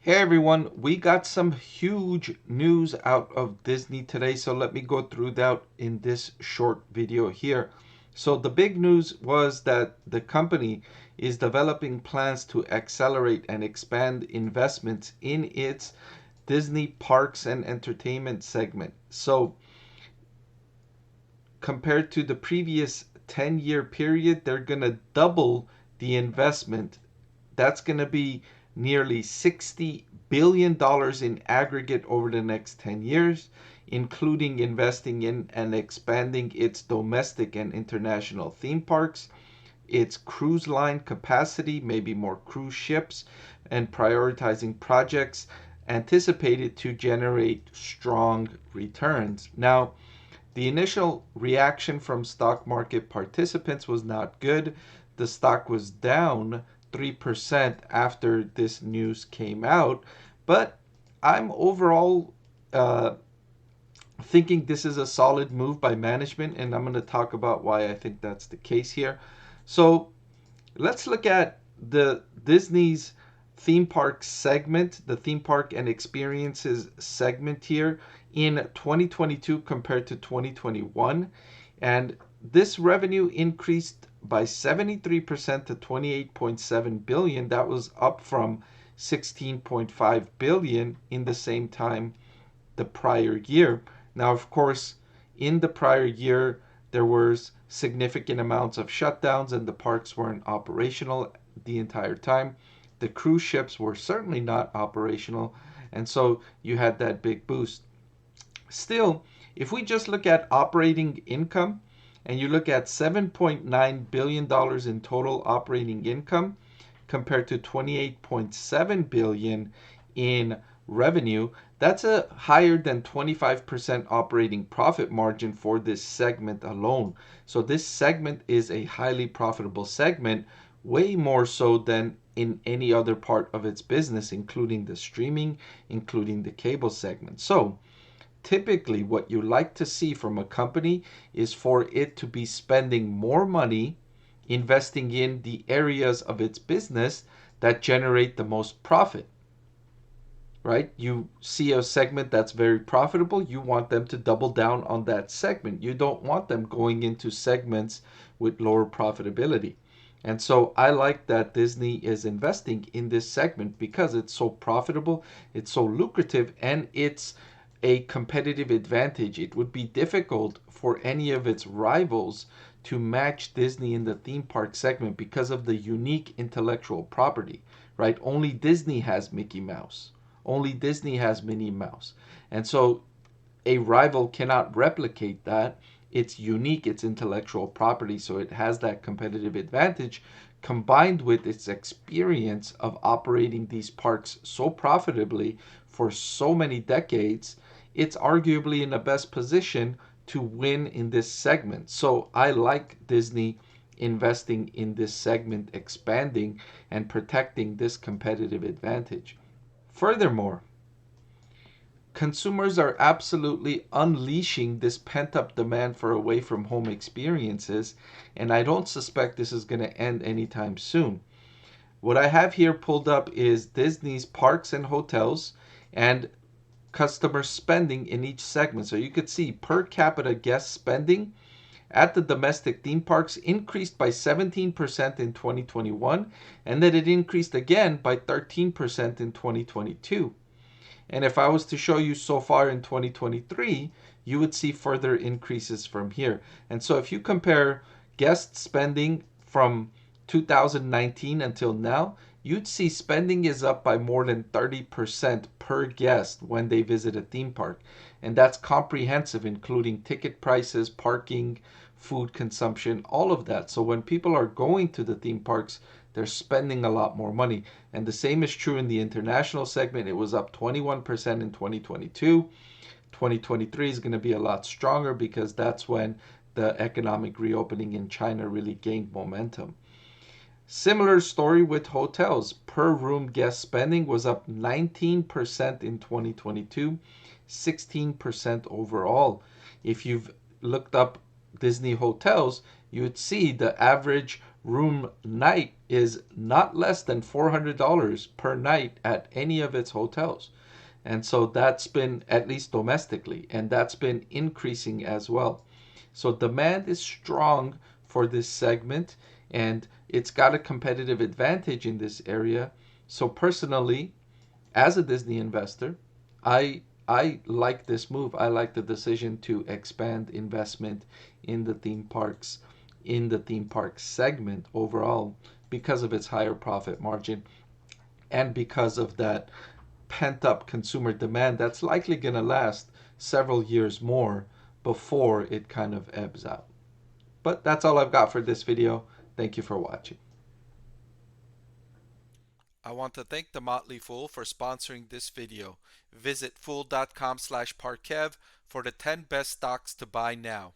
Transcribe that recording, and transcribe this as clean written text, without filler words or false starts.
Hey everyone, we got some huge news out of Disney today, so let me go through that in this short video here. So the big news was that the company is developing plans to accelerate and expand investments in its Disney Parks and Entertainment segment. So compared to the previous 10-year period, they're going to double the investment. That's going to be nearly $60 billion in aggregate over the next 10 years, including investing in and expanding its domestic and international theme parks, its cruise line capacity, maybe more cruise ships, and prioritizing projects anticipated to generate strong returns. Now, the initial reaction from stock market participants was not good. The stock was down 3% after this news came out, but I'm overall thinking this is a solid move by management, and I'm going to talk about why I think that's the case here. So let's look at the Disney's theme park segment, the theme park and experiences segment here in 2022 compared to 2021. And this revenue increased by 73% to 28.7 billion. That was up from 16.5 billion in the same time the prior year. Now, of course, in the prior year, there was significant amounts of shutdowns and the parks weren't operational the entire time. The cruise ships were certainly not operational, and so you had that big boost. Still, if we just look at operating income and you look at $7.9 billion in total operating income compared to 28.7 billion in revenue, that's a higher than 25% operating profit margin for this segment alone. So this segment is a highly profitable segment, way more so than in any other part of its business, including the streaming, including the cable segment. So typically what you like to see from a company is for it to be spending more money investing in the areas of its business that generate the most profit, right? You see a segment that's very profitable, you want them to double down on that segment. You don't want them going into segments with lower profitability. And so I like that Disney is investing in this segment because it's so profitable, it's so lucrative, and it's a competitive advantage. It would be difficult for any of its rivals to match Disney in the theme park segment because of the unique intellectual property, right? Only Disney has Mickey Mouse. Only Disney has Minnie Mouse. And so a rival cannot replicate that. It's unique, it's intellectual property, so it has that competitive advantage combined with its experience of operating these parks so profitably for so many decades. It's arguably in the best position to win in this segment. So I like Disney investing in this segment, expanding and protecting this competitive advantage. Furthermore, consumers are absolutely unleashing this pent-up demand for away from home experiences, and I don't suspect this is going to end anytime soon. What I have here pulled up is Disney's parks and hotels and customer spending in each segment. So you could see per capita guest spending at the domestic theme parks increased by 17% in 2021, and then it increased again by 13% in 2022. And if I was to show you so far in 2023, you would see further increases from here. And so if you compare guest spending from 2019 until now, you'd see spending is up by more than 30% per guest when they visit a theme park. And that's comprehensive, including ticket prices, parking, food consumption, all of that. So when people are going to the theme parks, they're spending a lot more money. And the same is true in the international segment. It was up 21% in 2022. 2023 is going to be a lot stronger because that's when the economic reopening in China really gained momentum. Similar story with hotels. Per room guest spending was up 19% in 2022, 16% overall. If you've looked up Disney hotels, you would see the average room night is not less than $400 per night at any of its hotels. And so that's been, at least domestically, and that's been increasing as well. So demand is strong for this segment, and it's got a competitive advantage in this area. So personally, as a Disney investor, I like this move. I like the decision to expand investment in the theme parks, in the theme park segment overall, because of its higher profit margin and because of that pent up consumer demand that's likely going to last several years more before it kind of ebbs out. But that's all I've got for this video. Thank you for watching. I want to thank the Motley Fool for sponsoring this video. Visit fool.com/Parkev for the 10 best stocks to buy now.